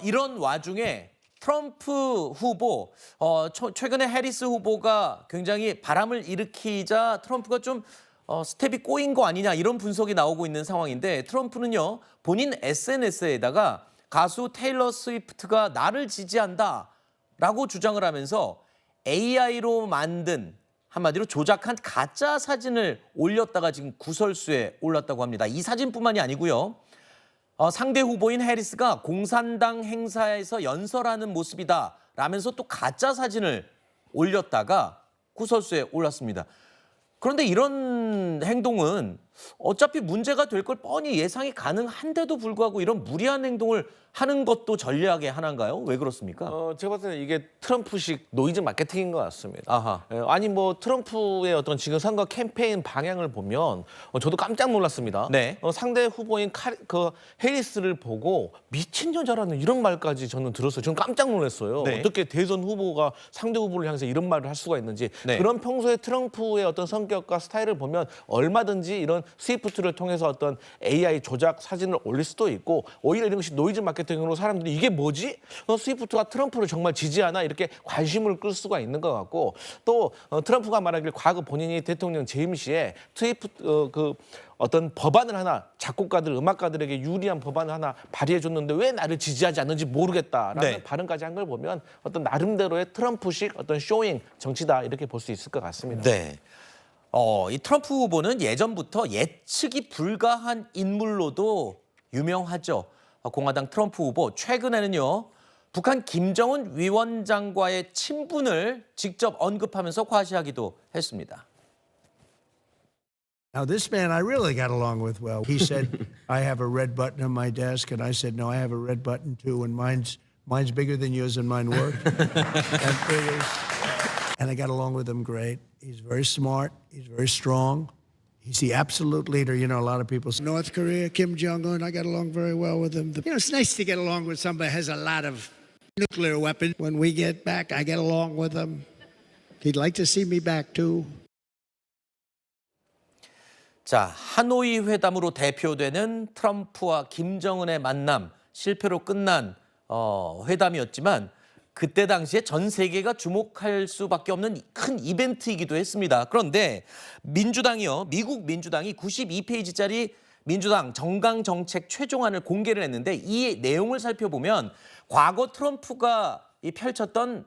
이런 와중에 트럼프 후보, 최근에 해리스 후보가 굉장히 바람을 일으키자 트럼프가 좀 스텝이 꼬인 거 아니냐 이런 분석이 나오고 있는 상황인데 트럼프는요 본인 SNS에다가 가수 테일러 스위프트가 나를 지지한다라고 주장을 하면서 AI로 만든 한마디로 조작한 가짜 사진을 올렸다가 지금 구설수에 올랐다고 합니다. 이 사진뿐만이 아니고요. 상대 후보인 해리스가 공산당 행사에서 연설하는 모습이다 라면서 또 가짜 사진을 올렸다가 구설수에 올랐습니다. 그런데 이런 행동은 어차피 문제가 될 걸 뻔히 예상이 가능한데도 불구하고 이런 무리한 행동을 하는 것도 전략의 하나인가요? 왜 그렇습니까? 제가 봤을 때는 이게 트럼프식 노이즈 마케팅인 것 같습니다. 아하. 아니 뭐 트럼프의 어떤 지금 선거 캠페인 방향을 보면 저도 깜짝 놀랐습니다. 네. 상대 후보인 해리스를 보고 미친 여자라는 이런 말까지 저는 들었어요. 저는 깜짝 놀랐어요. 네. 어떻게 대선 후보가 상대 후보를 향해서 이런 말을 할 수가 있는지. 네. 그런 평소에 트럼프의 어떤 성격과 스타일을 보면 얼마든지 이런 스위프트를 통해서 어떤 AI 조작 사진을 올릴 수도 있고 오히려 이런 것이 노이즈 마케팅으로 사람들이 이게 뭐지? 스위프트가 트럼프를 정말 지지하나 이렇게 관심을 끌 수가 있는 것 같고 또 트럼프가 말하길 과거 본인이 대통령 재임 시에 어떤 법안을 하나 작곡가들, 음악가들에게 유리한 법안을 하나 발의해줬는데 왜 나를 지지하지 않는지 모르겠다라는 네. 발언까지 한 걸 보면 어떤 나름대로의 트럼프식 어떤 쇼잉 정치다 이렇게 볼 수 있을 것 같습니다. 네. 이 트럼프 후보는 예전부터 예측이 불가한 인물로도 유명하죠. 공화당 트럼프 후보 최근에는요. 북한 김정은 위원장과의 친분을 직접 언급하면서 과시하기도 했습니다. Now, this man I really got along with well. He said, I have a red button on my desk, and I said, no, I have a red button too, and mine's bigger than yours and mine works. And I got along with him great. He's very smart. He's very strong. He's the absolute leader. You know, a lot of people say, North Korea, Kim Jong-un, I got along very well with him. You know, it's nice to get along with somebody who has a lot of nuclear weapons. When we get back, I get along with him. He'd like to see me back too. 자, 하노이 회담으로 대표되는 트럼프와 김정은의 만남 실패로 끝난 회담이었지만 그때 당시에 전 세계가 주목할 수밖에 없는 큰 이벤트이기도 했습니다. 그런데 민주당이요, 미국 민주당이 92페이지짜리 민주당 정강정책 최종안을 공개를 했는데 이 내용을 살펴보면 과거 트럼프가 펼쳤던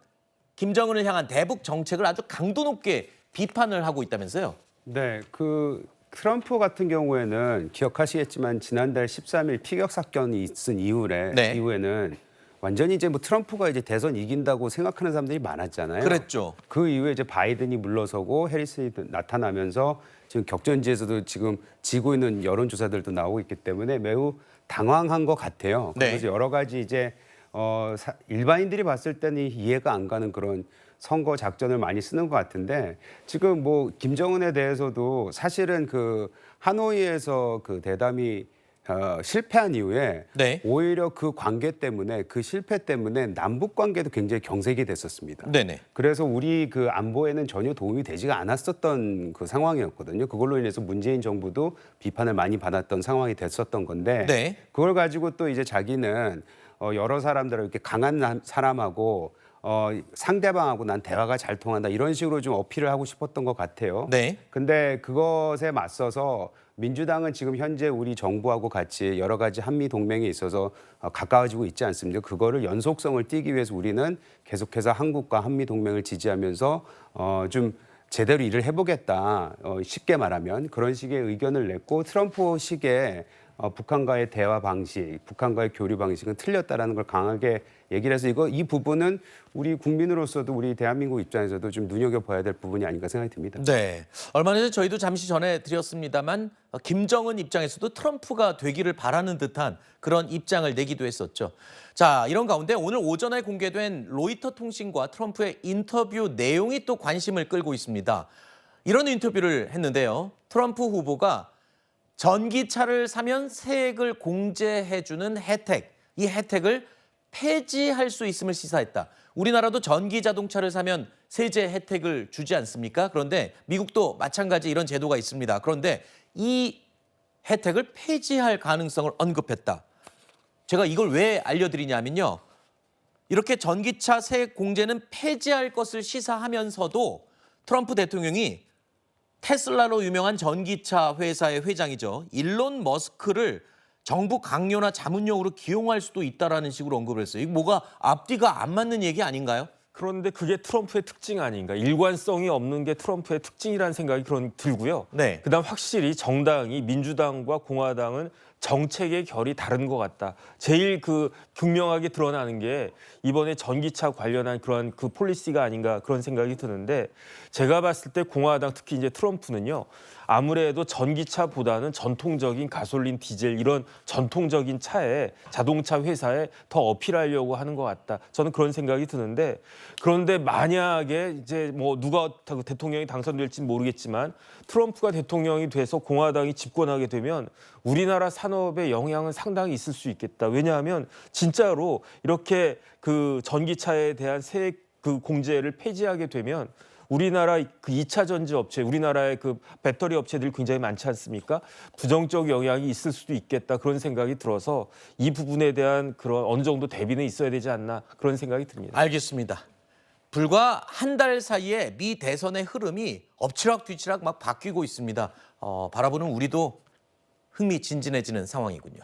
김정은을 향한 대북 정책을 아주 강도 높게 비판을 하고 있다면서요? 네, 트럼프 같은 경우에는 기억하시겠지만 지난달 13일 피격 사건이 있은 이후에는 완전히 이제 뭐 트럼프가 이제 대선 이긴다고 생각하는 사람들이 많았잖아요. 그랬죠. 그 이후에 이제 바이든이 물러서고 해리슨이 나타나면서 지금 격전지에서도 지금 지고 있는 여론조사들도 나오고 있기 때문에 매우 당황한 것 같아요. 네. 그래서 여러 가지 이제 일반인들이 봤을 때는 이해가 안 가는 그런 선거 작전을 많이 쓰는 것 같은데 지금 뭐 김정은에 대해서도 사실은 그 하노이에서 그 대담이 실패한 이후에 네. 오히려 그 관계 때문에 그 실패 때문에 남북 관계도 굉장히 경색이 됐었습니다. 네네. 그래서 우리 그 안보에는 전혀 도움이 되지가 않았었던 그 상황이었거든요. 그걸로 인해서 문재인 정부도 비판을 많이 받았던 상황이 됐었던 건데 네. 그걸 가지고 또 이제 자기는 여러 사람들을 이렇게 강한 사람하고 상대방하고 난 대화가 잘 통한다 이런 식으로 좀 어필을 하고 싶었던 것 같아요. 네. 근데 그것에 맞서서 민주당은 지금 현재 우리 정부하고 같이 여러 가지 한미 동맹에 있어서 가까워지고 있지 않습니까? 그거를 연속성을 띠기 위해서 우리는 계속해서 한국과 한미 동맹을 지지하면서 좀 제대로 일을 해보겠다. 쉽게 말하면 그런 식의 의견을 냈고 트럼프식의 북한과의 대화 방식, 북한과의 교류 방식은 틀렸다라는 걸 강하게 얘기를 해서 이 부분은 우리 국민으로서도 우리 대한민국 입장에서도 좀 눈여겨봐야 될 부분이 아닌가 생각이 듭니다. 네. 얼마 전에 저희도 잠시 전에 드렸습니다만 김정은 입장에서도 트럼프가 되기를 바라는 듯한 그런 입장을 내기도 했었죠. 자, 이런 가운데 오늘 오전에 공개된 로이터 통신과 트럼프의 인터뷰 내용이 또 관심을 끌고 있습니다. 이런 인터뷰를 했는데요. 트럼프 후보가 전기차를 사면 세액을 공제해주는 혜택, 이 혜택을 폐지할 수 있음을 시사했다. 우리나라도 전기 자동차를 사면 세제 혜택을 주지 않습니까? 그런데 미국도 마찬가지 이런 제도가 있습니다. 그런데 이 혜택을 폐지할 가능성을 언급했다. 제가 이걸 왜 알려드리냐면요. 이렇게 전기차 세액 공제는 폐지할 것을 시사하면서도 트럼프 대통령이 테슬라로 유명한 전기차 회사의 회장이죠. 일론 머스크를 정부 강요나 자문용으로 기용할 수도 있다라는 식으로 언급을 했어요. 이거 뭐가 앞뒤가 안 맞는 얘기 아닌가요? 그런데 그게 트럼프의 특징 아닌가. 일관성이 없는 게 트럼프의 특징이라는 생각이 들고요. 네. 그다음 확실히 정당이 민주당과 공화당은 정책의 결이 다른 것 같다. 제일 극명하게 드러나는 게 이번에 전기차 관련한 그런 폴리시가 아닌가 그런 생각이 드는데 제가 봤을 때 공화당 특히 이제 트럼프는요. 아무래도 전기차보다는 전통적인 가솔린, 디젤 이런 전통적인 차에 자동차 회사에 더 어필하려고 하는 것 같다. 저는 그런 생각이 드는데 그런데 만약에 이제 뭐 누가 대통령이 당선될지는 모르겠지만 트럼프가 대통령이 돼서 공화당이 집권하게 되면 우리나라 산업에 영향은 상당히 있을 수 있겠다. 왜냐하면 진짜로 이렇게 전기차에 대한 세액 공제를 폐지하게 되면 우리나라 2차 전지 업체, 우리나라의 배터리 업체들이 굉장히 많지 않습니까? 부정적 영향이 있을 수도 있겠다 그런 생각이 들어서 이 부분에 대한 그런 어느 정도 대비는 있어야 되지 않나 그런 생각이 듭니다. 알겠습니다. 불과 한 달 사이에 미 대선의 흐름이 엎치락뒤치락 막 바뀌고 있습니다. 바라보는 우리도 흥미진진해지는 상황이군요.